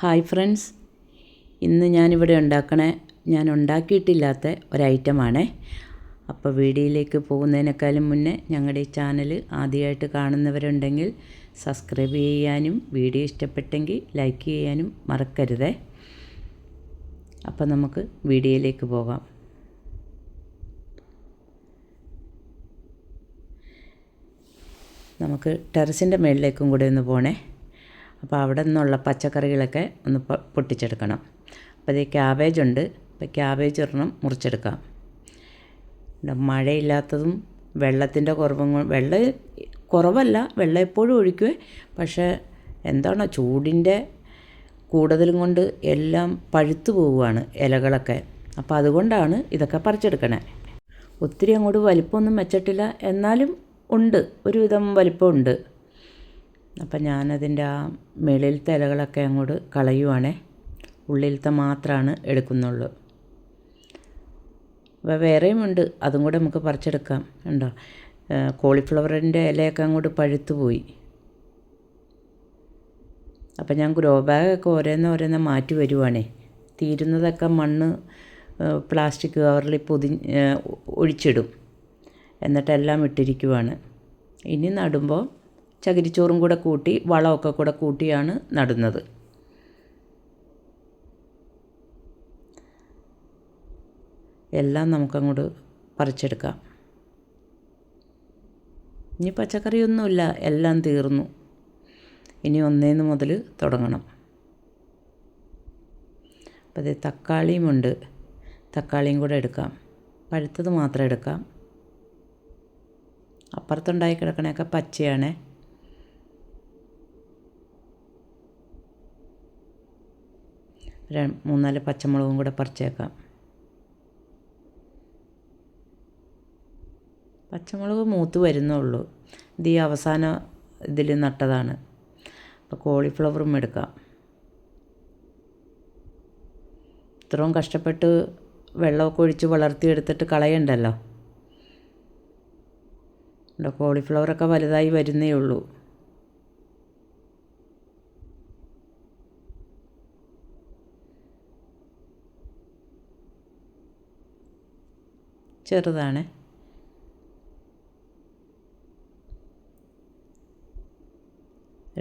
Hi friends, ഇന്ന് ഞാൻ ഉണ്ടാക്കിയിട്ടില്ലാത്ത ഒരൈറ്റമാണേ. അപ്പോൾ വീഡിയോയിലേക്ക് പോകുന്നതിനേക്കാളും മുന്നേ ഞങ്ങളുടെ ഈ ചാനൽ ആദ്യമായിട്ട് കാണുന്നവരുണ്ടെങ്കിൽ സബ്സ്ക്രൈബ് ചെയ്യാനും വീഡിയോ ഇഷ്ടപ്പെട്ടെങ്കിൽ ലൈക്ക് ചെയ്യാനും മറക്കരുതേ. അപ്പോൾ നമുക്ക് വീഡിയോയിലേക്ക് പോകാം. നമുക്ക് ടെറസിൻ്റെ മുകളിലേക്കും കൂടെ ഒന്ന് പോണേ. അപ്പോൾ അവിടെ നിന്നുള്ള പച്ചക്കറികളൊക്കെ ഒന്ന് പൊട്ടിച്ചെടുക്കണം. അപ്പോൾ ഇത് ക്യാബേജ് ഉണ്ട്. അപ്പോൾ ക്യാബേജ് ഒരെണ്ണം മുറിച്ചെടുക്കാം. മഴയില്ലാത്തതും വെള്ളത്തിൻ്റെ കുറവല്ല, വെള്ളം എപ്പോഴും ഒഴിക്കുവേ. പക്ഷേ എന്താണ് ചൂടിൻ്റെ കൂടുതലും കൊണ്ട് എല്ലാം പഴുത്തു പോവുകയാണ് ഇലകളൊക്കെ. അപ്പോൾ അതുകൊണ്ടാണ് ഇതൊക്കെ പറിച്ചെടുക്കണേ. ഒത്തിരി അങ്ങോട്ട് വലിപ്പമൊന്നും വെച്ചിട്ടില്ല, എന്നാലും ഉണ്ട്, ഒരുവിധം വലിപ്പമുണ്ട്. അപ്പം ഞാനതിൻ്റെ ആ മുകളിലത്തെ ഇലകളൊക്കെ അങ്ങോട്ട് കളയുവാണേ. ഉള്ളിലത്തെ മാത്രമാണ് എടുക്കുന്നുള്ളൂ. അപ്പോൾ വേറെയും ഉണ്ട്, അതും കൂടെ നമുക്ക് പറിച്ചെടുക്കാം. ഉണ്ടോ, കോളിഫ്ലവറിൻ്റെ ഇലയൊക്കെ അങ്ങോട്ട് പഴുത്തു പോയി. അപ്പം ഞാൻ ഗ്രോ ബാഗൊക്കെ ഓരോന്ന് മാറ്റി വരുവാണേ. തീരുന്നതൊക്കെ മണ്ണ് പ്ലാസ്റ്റിക് കവറിൽ ഒഴിച്ചിടും. എന്നിട്ടെല്ലാം ഇട്ടിരിക്കുവാണ്. ഇനി നടുമ്പോൾ ചകിരിച്ചോറും കൂടെ കൂട്ടി വളമൊക്കെ കൂടെ കൂട്ടിയാണ് നടുന്നത്. എല്ലാം നമുക്കങ്ങോട്ട് പറിച്ചെടുക്കാം. ഇനി പച്ചക്കറിയൊന്നുമില്ല, എല്ലാം തീർന്നു. ഇനി ഒന്നേന്ന് മുതൽ തുടങ്ങണം. അപ്പോൾ അത് തക്കാളിയുമുണ്ട്, തക്കാളിയും കൂടെ എടുക്കാം. പഴുത്തത് മാത്രം എടുക്കാം. അപ്പുറത്തുണ്ടായി കിടക്കണയൊക്കെ പച്ചയാണേ. മൂന്നാല് പച്ചമുളകും കൂടെ പറിച്ചേക്കാം. പച്ചമുളക് മൂത്ത് വരുന്നുള്ളൂ. ഇത് ഈ അവസാന ഇതിൽ നട്ടതാണ്. അപ്പോൾ കോളിഫ്ലവറും എടുക്കാം. ഇത്രയും കഷ്ടപ്പെട്ട് വെള്ളമൊക്കെ ഒഴിച്ച് വളർത്തിയെടുത്തിട്ട് കളയണ്ടല്ലോ. കോളിഫ്ലവറൊക്കെ വലുതായി വരുന്നേ ഉള്ളൂ. ചെറുതാണ്.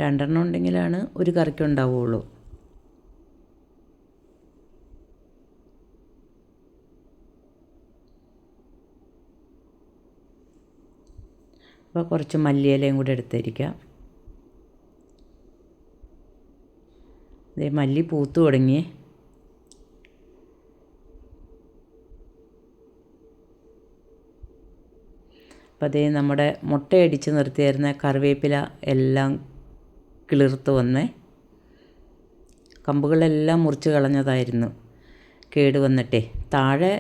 രണ്ടെണ്ണം ഉണ്ടെങ്കിലാണ് ഒരു കറിക്കുണ്ടാവുള്ളൂ. അപ്പോൾ കുറച്ച് മല്ലിയിലയും കൂടെ എടുത്തിരിക്കാം. മല്ലി പൂത്തു തുടങ്ങി. അപ്പോൾ അതേ നമ്മുടെ മുട്ടയടിച്ച് നിർത്തിയായിരുന്ന കറിവേപ്പില എല്ലാം കിളിർത്ത് വന്നേ. കമ്പുകളെല്ലാം മുറിച്ച് കളഞ്ഞതായിരുന്നു, കേട് വന്നിട്ടേ. താഴെ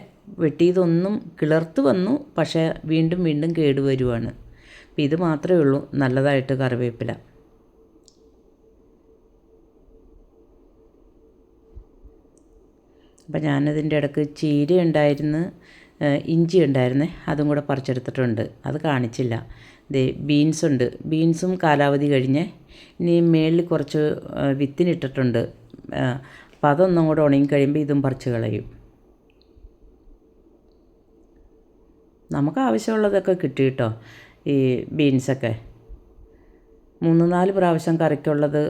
വെട്ടിയതൊന്നും കിളിർത്ത് വന്നു, പക്ഷേ വീണ്ടും കേട് വരുവാണ്. അപ്പോൾ ഇത് മാത്രമേ ഉള്ളൂ നല്ലതായിട്ട് കറിവേപ്പില. അപ്പം ഞാനതിൻ്റെ ഇടയ്ക്ക് ചീര ഉണ്ടായിരുന്നു, ഇഞ്ചി ഉണ്ടായിരുന്നേ, അതും കൂടെ പറിച്ചെടുത്തിട്ടുണ്ട്. അത് കാണിച്ചില്ല. ബീൻസ് ഉണ്ട്, ബീൻസും കാലാവധി കഴിഞ്ഞ്. ഇനി മേളിൽ കുറച്ച് വിത്തിനിട്ടിട്ടുണ്ട്. അപ്പം അതൊന്നും കൂടെ ഉണങ്ങിക്കഴിയുമ്പോൾ ഇതും പറിച്ച് കളയും. നമുക്ക് ആവശ്യമുള്ളതൊക്കെ കിട്ടി കേട്ടോ. ഈ ബീൻസൊക്കെ 3-4 പ്രാവശ്യം കറിക്കുള്ളത്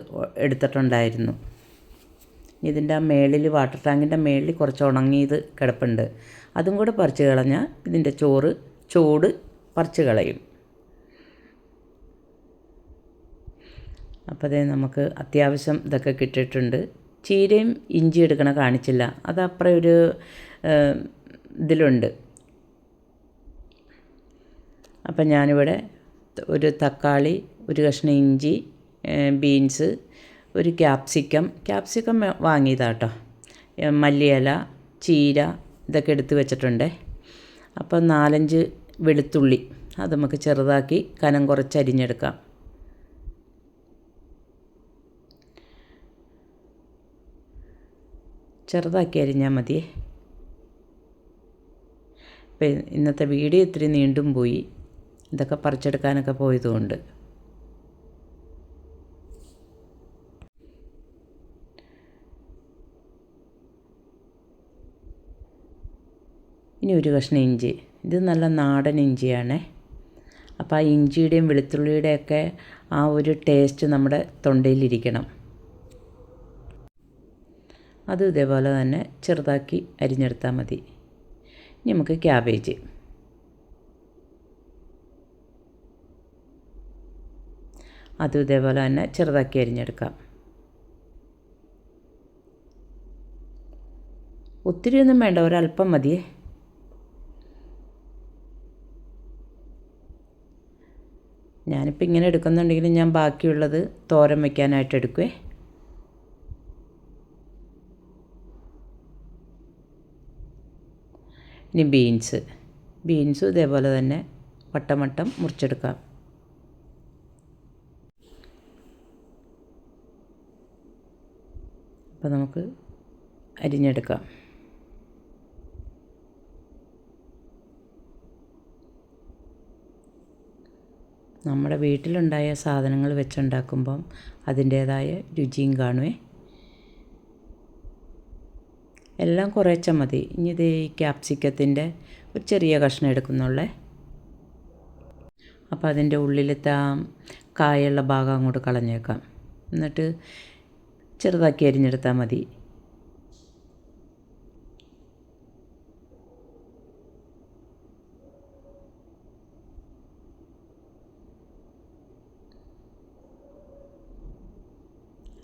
എടുത്തിട്ടുണ്ടായിരുന്നു. ഇതിൻ്റെ ആ മേളിൽ വാട്ടർ ടാങ്കിൻ്റെ മേളിൽ കുറച്ച് ഉണങ്ങിയത് കിടപ്പുണ്ട്. അതും കൂടെ പറിച്ച് കളഞ്ഞാൽ ഇതിൻ്റെ ചോട് പറിച്ച് കളയും. അപ്പോൾ അതേ നമുക്ക് അത്യാവശ്യം ഇതൊക്കെ കിട്ടിയിട്ടുണ്ട്. ചീരയും ഇഞ്ചി എടുക്കണ കാണിച്ചില്ല, അത് അപ്പുറം ഒരു ഇതിലുണ്ട്. അപ്പം ഞാനിവിടെ ഒരു തക്കാളി, ഒരു കഷ്ണം ഇഞ്ചി, ബീൻസ്, ഒരു ക്യാപ്സിക്കം വാങ്ങിയതാട്ടോ, മല്ലിയില, ചീര ഇതൊക്കെ എടുത്ത് വെച്ചിട്ടുണ്ട്. അപ്പോൾ 4-5 വെളുത്തുള്ളി, അത് നമുക്ക് ചെറുതാക്കി കനം കുറച്ച് അരിഞ്ഞെടുക്കാം. ചെറുതാക്കി അരിഞ്ഞാൽ മതിയേ. അപ്പോൾ ഇന്നത്തെ വീഡിയോ ഇത്തിരി നീണ്ടും പോയി, ഇതൊക്കെ പറിച്ചെടുക്കാനൊക്കെ പോയതുകൊണ്ട്. ഇനി ഒരു കഷ്ണം ഇഞ്ചി. ഇത് നല്ല നാടൻ ഇഞ്ചിയാണേ. അപ്പോൾ ആ ഇഞ്ചിയുടെയും വെളുത്തുള്ളിയുടെയൊക്കെ ആ ഒരു ടേസ്റ്റ് നമ്മുടെ തൊണ്ടയിലിരിക്കണം. അതും ഇതേപോലെ തന്നെ ചെറുതാക്കി അരിഞ്ഞെടുത്താൽ മതി. ഇനി നമുക്ക് ക്യാബേജ്. അതും ഇതേപോലെ തന്നെ ചെറുതാക്കി അരിഞ്ഞെടുക്കാം. ഒത്തിരിയൊന്നും വേണ്ട, ഒരല്പം മതിയേ. ഞാനിപ്പോൾ ഇങ്ങനെ എടുക്കുന്നുണ്ടെങ്കിലും ഞാൻ ബാക്കിയുള്ളത് തോരൻ വയ്ക്കാനായിട്ട് എടുക്കുവേ. ഇനി ബീൻസും ഇതേപോലെ തന്നെ വട്ടം മുറിച്ചെടുക്കാം. അപ്പോൾ നമുക്ക് അരിഞ്ഞെടുക്കാം. നമ്മുടെ വീട്ടിലുണ്ടായ സാധനങ്ങൾ വെച്ചുണ്ടാക്കുമ്പം അതിൻ്റേതായ രുചിയും കാണുവേ. എല്ലാം കുറേശ്ശെ മതി. ഇനി ഇത് ഈ ക്യാപ്സിക്കത്തിൻ്റെ ഒരു ചെറിയ കഷ്ണം എടുക്കുന്നുള്ളേ. അപ്പോൾ അതിൻ്റെ ഉള്ളിലത്തെ ആ കായുള്ള ഭാഗം അങ്ങോട്ട് കളഞ്ഞേക്കാം. എന്നിട്ട് ചെറുതാക്കി അരിഞ്ഞെടുത്താൽ മതി.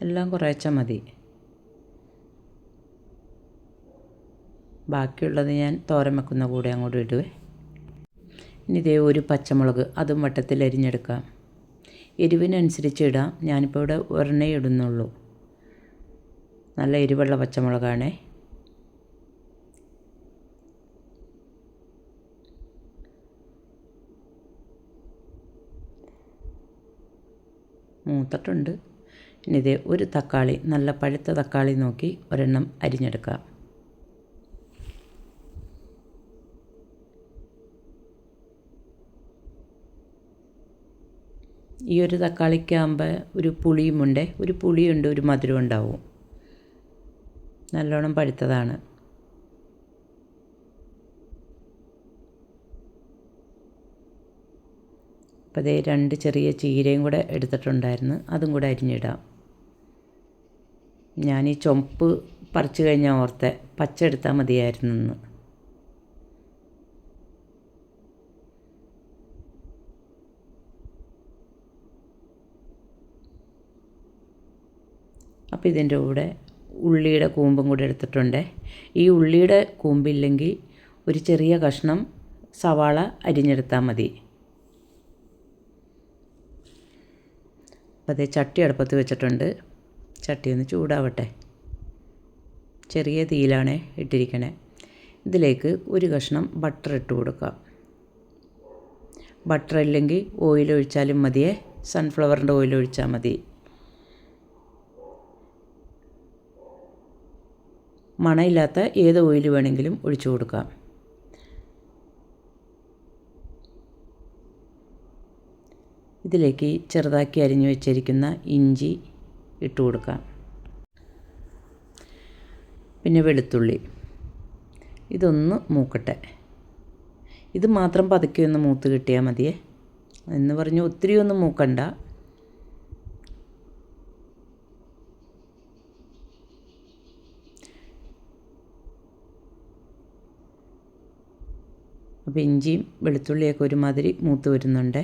എല്ലാം കുറേശ്ശെ മതി. ബാക്കിയുള്ളത് ഞാൻ തോരൻ വെക്കുന്ന കൂടെ അങ്ങോട്ട് ഇടുവേ. ഇനി ഇതേ ഒരു പച്ചമുളക്, അതും വട്ടത്തിൽ അരിഞ്ഞെടുക്കാം. എരിവിനനുസരിച്ച് ഇടാം. ഞാനിപ്പോൾ ഇവിടെ ഒരെണ്ണേ ഇടുന്നുള്ളൂ. നല്ല എരിവുള്ള പച്ചമുളകാണേ. മൂത്തിട്ടുണ്ട്. ഇനി ഇതേ ഒരു തക്കാളി, നല്ല പഴുത്ത തക്കാളി നോക്കി ഒരെണ്ണം അരിഞ്ഞെടുക്കാം. ഈ ഒരു തക്കാളിക്കാകുമ്പോൾ ഒരു പുളിയുമുണ്ട്, ഒരു മധുരം ഉണ്ടാവും. നല്ലോണം പഴുത്തതാണ്. അപ്പോൾ അതേ 2 ചെറിയ ചീരയും കൂടെ എടുത്തിട്ടുണ്ടായിരുന്നു, അതും കൂടെ അരിഞ്ഞിടാം. ഞാൻ ഈ ചുവപ്പ് പറിച്ചു കഴിഞ്ഞാൽ ഓർത്തെ പച്ച എടുത്താൽ മതിയായിരുന്നെന്ന്. അപ്പോൾ ഇതിൻ്റെ കൂടെ ഉള്ളിയുടെ കൂമ്പും കൂടെ എടുത്തിട്ടുണ്ട്. ഈ ഉള്ളിയുടെ കൂമ്പില്ലെങ്കിൽ ഒരു ചെറിയ കഷ്ണം സവാള അരിഞ്ഞെടുത്താൽ മതി. അപ്പോൾ അതേ ചട്ടി അടുപ്പത്ത് വെച്ചിട്ടുണ്ട്. ചട്ടി ഒന്ന് ചൂടാവട്ടെ. ചെറിയ തീയിലാണ് ഇട്ടിരിക്കണേ. ഇതിലേക്ക് ഒരു കഷ്ണം ബട്ടർ ഇട്ട് കൊടുക്കാം. ബട്ടർ ഇല്ലെങ്കിൽ ഓയിൽ ഒഴിച്ചാലും മതിയേ, സൺഫ്ലവറിൻ്റെ ഓയിൽ ഒഴിച്ചാൽ മതി. മണമില്ലാത്ത ഏത് ഓയിൽ വേണമെങ്കിലും ഒഴിച്ചു കൊടുക്കാം. ഇതിലേക്ക് ചെറുതാക്കി അരിഞ്ഞു വെച്ചിരിക്കുന്ന ഇഞ്ചി ഇട്ട് കൊടുക്കാം. പിന്നെ വെളുത്തുള്ളി, ഇതൊന്ന് മൂക്കട്ടെ. ഇത് മാത്രം പതുക്കെ ഒന്ന് മൂത്ത് കിട്ടിയാൽ മതിയേ. എന്ന് പറഞ്ഞ് ഒത്തിരി ഒന്നും മൂക്കണ്ട. അപ്പോൾ ഇഞ്ചിയും വെളുത്തുള്ളിയൊക്കെ ഒരുമാതിരി മൂത്ത് വരുന്നുണ്ട്.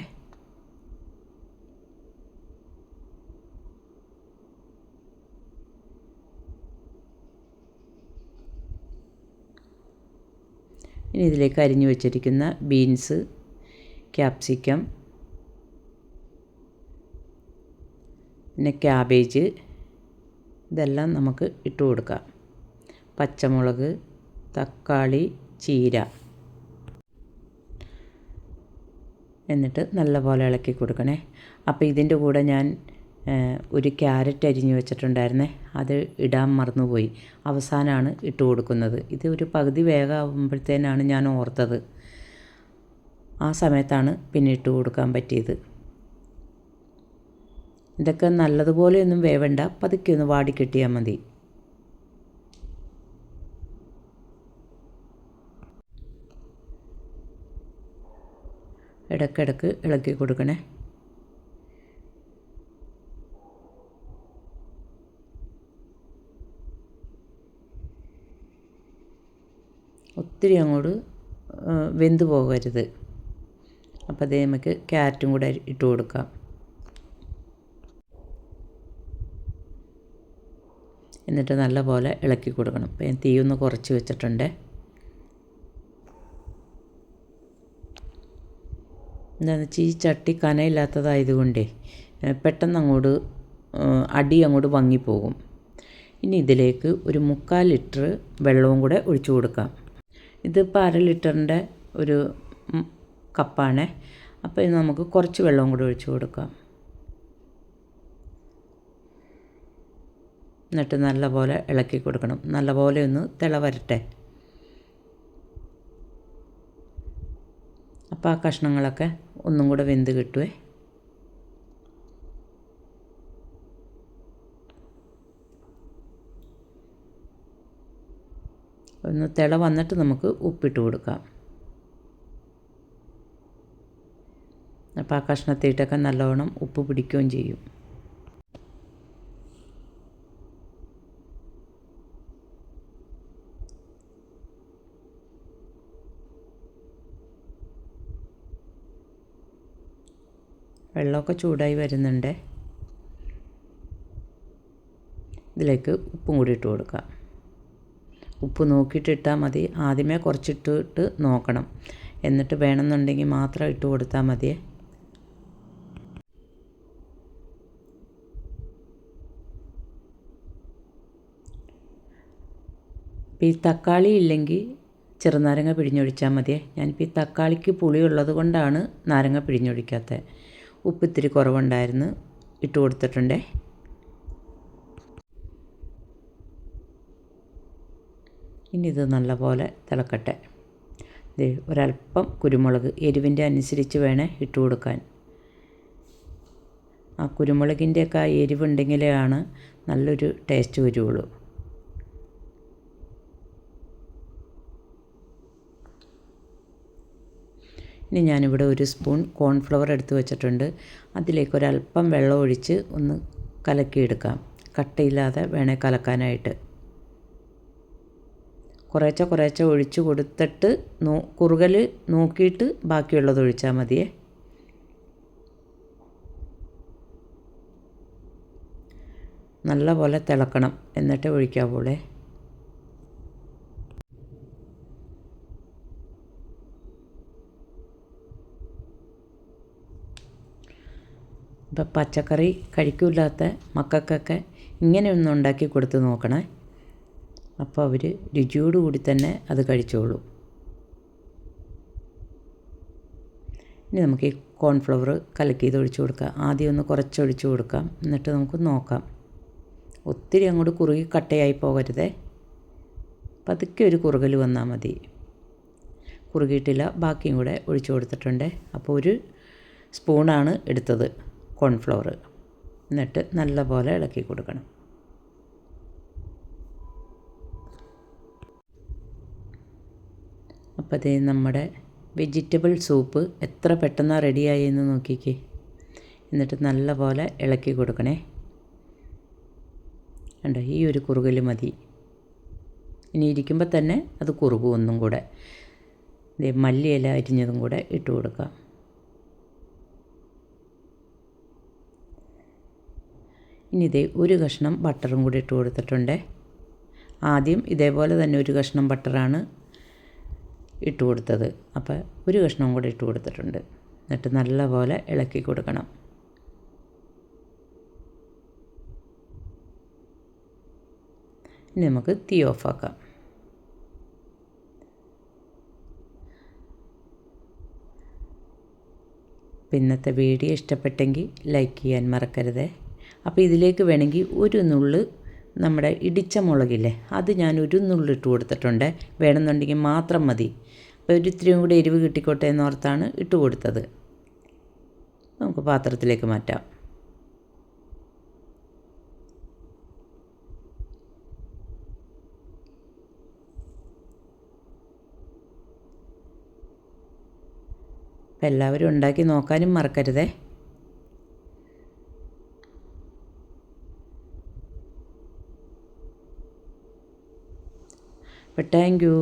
ഇനി ഇതിലേക്ക് അരിഞ്ഞു വെച്ചിരിക്കുന്ന ബീൻസ്, ക്യാപ്സിക്കം, പിന്നെ ക്യാബേജ്, ഇതെല്ലാം നമുക്ക് ഇട്ട് കൊടുക്കാം. പച്ചമുളക്, തക്കാളി, ചീര, എന്നിട്ട് നല്ലപോലെ ഇളക്കി കൊടുക്കണേ. അപ്പോൾ ഇതിൻ്റെ കൂടെ ഞാൻ ഒരു ക്യാരറ്റ് അരിഞ്ഞു വെച്ചിട്ടുണ്ടായിരുന്നേ, അത് ഇടാൻ മറന്നുപോയി. അവസാനമാണ് ഇട്ട് കൊടുക്കുന്നത്. ഇത് ഒരു പകുതി വേഗമാകുമ്പോഴത്തേനാണ് ഞാൻ ഓർത്തത്. ആ സമയത്താണ് പിന്നെ ഇട്ട് കൊടുക്കാൻ പറ്റിയത്. ഇതൊക്കെ നല്ലതുപോലെയൊന്നും വേവണ്ട, പതുക്കെ ഒന്ന് വാടിക്കിട്ടിയാൽ മതി. ഇടയ്ക്കിടയ്ക്ക് ഇളക്കി കൊടുക്കണേ. ഒത്തിരി അങ്ങോട്ട് വെന്ത് പോകരുത്. അപ്പോൾ അതേ നമുക്ക് ക്യാരറ്റും കൂടെ ഇട്ട് കൊടുക്കാം. എന്നിട്ട് നല്ലപോലെ ഇളക്കി കൊടുക്കണം. അപ്പോൾ ഞാൻ തീ ഒന്ന് കുറച്ച് വെച്ചിട്ടുണ്ട്. എന്താണെന്ന് വെച്ചാൽ ഈ ചട്ടി കനയില്ലാത്തതായതുകൊണ്ടേ പെട്ടെന്ന് അങ്ങോട്ട് അടി അങ്ങോട്ട് വങ്ങിപ്പോകും. ഇനി ഇതിലേക്ക് ഒരു 3/4 ലിറ്റർ വെള്ളവും കൂടെ ഒഴിച്ചു കൊടുക്കാം. ഇതിപ്പോൾ 1/2 ലിറ്ററിൻ്റെ ഒരു കപ്പാണ്. അപ്പോൾ ഇത് നമുക്ക് കുറച്ച് വെള്ളവും കൂടെ ഒഴിച്ചു കൊടുക്കാം. എന്നിട്ട് നല്ലപോലെ ഇളക്കി കൊടുക്കണം. നല്ലപോലെ ഒന്ന് തിള വരട്ടെ. അപ്പോൾ ആ കഷ്ണങ്ങളൊക്കെ ഒന്നും കൂടെ വെന്ത് കിട്ടുമേ. ഒന്ന് തിള വന്നിട്ട് നമുക്ക് ഉപ്പിട്ട് കൊടുക്കാം. അപ്പോൾ ആ കഷ്ണത്തിയിട്ടൊക്കെ നല്ലവണ്ണം ഉപ്പ് പിടിക്കുകയും ചെയ്യും. വെള്ളമൊക്കെ ചൂടായി വരുന്നുണ്ട്. ഇതിലേക്ക് ഉപ്പും കൂടി ഇട്ട് കൊടുക്കാം. ഉപ്പ് നോക്കിയിട്ടിട്ടാൽ മതി. ആദ്യമേ കുറച്ചിട്ടിട്ട് നോക്കണം. എന്നിട്ട് വേണമെന്നുണ്ടെങ്കിൽ മാത്രം ഇട്ട് കൊടുത്താൽ മതിയേ. ഇപ്പോൾ ഈ തക്കാളി ഇല്ലെങ്കിൽ ചെറുനാരങ്ങ പിഴിഞ്ഞൊഴിച്ചാൽ മതിയേ. ഞാനിപ്പോൾ ഈ തക്കാളിക്ക് പുളിയുള്ളത് കൊണ്ടാണ് നാരങ്ങ പിഴിഞ്ഞൊഴിക്കാത്തത്. ഉപ്പ് ഇത്തിരി കുറവുണ്ടായിരുന്നു, ഇട്ട് കൊടുത്തിട്ടുണ്ടേ. ഇനി ഇത് നല്ലപോലെ തിളക്കട്ടെ. ഒരല്പം കുരുമുളക് എരിവിൻ്റെ അനുസരിച്ച് വേണേ ഇട്ട് കൊടുക്കാൻ. ആ കുരുമുളകിൻ്റെയൊക്കെ ആ എരിവുണ്ടെങ്കിലാണ് നല്ലൊരു ടേസ്റ്റ് വരുള്ളൂ. ഇനി ഞാനിവിടെ ഒരു സ്പൂൺ കോൺഫ്ലവർ എടുത്ത് വെച്ചിട്ടുണ്ട്. അതിലേക്ക് ഒരല്പം വെള്ളം ഒഴിച്ച് ഒന്ന് കലക്കിയെടുക്കാം. കട്ടയില്ലാതെ വേണേൽ കലക്കാനായിട്ട്. കുറേശ്ശെ ഒഴിച്ച് കൊടുത്തിട്ട് കുറുകൽ നോക്കിയിട്ട് ബാക്കിയുള്ളത് ഒഴിച്ചാൽ മതിയേ. നല്ലപോലെ തിളക്കണം, എന്നിട്ട് ഒഴിക്കാവൂളേ. ഇപ്പം പച്ചക്കറി കഴിക്കില്ലാത്ത മക്കൾക്കൊക്കെ ഇങ്ങനെയൊന്ന് ഉണ്ടാക്കി കൊടുത്ത് നോക്കണേ. അപ്പോൾ അവർ രുചിയോടുകൂടി തന്നെ അത് കഴിച്ചോളൂ. ഇനി നമുക്ക് ഈ കോൺഫ്ലവർ കലക്കിയത് ഒഴിച്ച് കൊടുക്കാം. ആദ്യം ഒന്ന് കുറച്ചൊഴിച്ച് കൊടുക്കാം. എന്നിട്ട് നമുക്ക് നോക്കാം. ഒത്തിരി അങ്ങോട്ട് കുറുകി കട്ടയായി പോകരുതേ. പതുക്കെ ഒരു കുറുകൽ വന്നാൽ മതി. കുറുകിയിട്ടില്ല, ബാക്കിയും കൂടെ ഒഴിച്ച് കൊടുത്തിട്ടുണ്ട്. അപ്പോൾ ഒരു സ്പൂണാണ് എടുത്തത് കോൺഫ്ലവർ. എന്നിട്ട് നല്ലപോലെ ഇളക്കി കൊടുക്കണം. അപ്പോൾ അതേ നമ്മുടെ വെജിറ്റബിൾ സൂപ്പ് എത്ര പെട്ടെന്നാണ് റെഡിയായി എന്ന് നോക്കിക്കേ. എന്നിട്ട് നല്ലപോലെ ഇളക്കി കൊടുക്കണേ. കണ്ടോ, ഈ ഒരു കുറുകൽ മതി. ഇനി ഇരിക്കുമ്പോൾ തന്നെ അത് കുറുകും ഒന്നും കൂടെ. മല്ലിയില അരിഞ്ഞതും കൂടെ ഇട്ട് കൊടുക്കാം. ഇനി ഇതേ ഒരു കഷ്ണം ബട്ടറും കൂടി ഇട്ട് കൊടുത്തിട്ടുണ്ട്. ആദ്യം ഇതേപോലെ തന്നെ ഒരു കഷ്ണം ബട്ടറാണ് ഇട്ട് കൊടുത്തത്. അപ്പോൾ ഒരു കഷ്ണം കൂടി ഇട്ട് കൊടുത്തിട്ടുണ്ട്. എന്നിട്ട് നല്ലപോലെ ഇളക്കി കൊടുക്കണം. ഇനി നമുക്ക് തീ ഓഫാക്കാം. ഇന്നത്തെ വീഡിയോ ഇഷ്ടപ്പെട്ടെങ്കിൽ ലൈക്ക് ചെയ്യാൻ മറക്കരുതേ. അപ്പോൾ ഇതിലേക്ക് വേണമെങ്കിൽ ഒരു നുള്ള് നമ്മുടെ ഇടിച്ച മുളകില്ലേ, അത് ഞാൻ ഒരു നുള്ളിട്ട് കൊടുത്തിട്ടുണ്ട്. വേണമെന്നുണ്ടെങ്കിൽ മാത്രം മതി. അപ്പോൾ ഒരു ഇത്തിരിയും കൂടി എരിവ് കിട്ടിക്കോട്ടെ എന്നോർത്താണ് ഇട്ട് കൊടുത്തത്. നമുക്ക് പാത്രത്തിലേക്ക് മാറ്റാം. അപ്പോൾ എല്ലാവരും ഉണ്ടാക്കി നോക്കാനും മറക്കരുതേ. അപ്പോൾ താങ്ക് യു.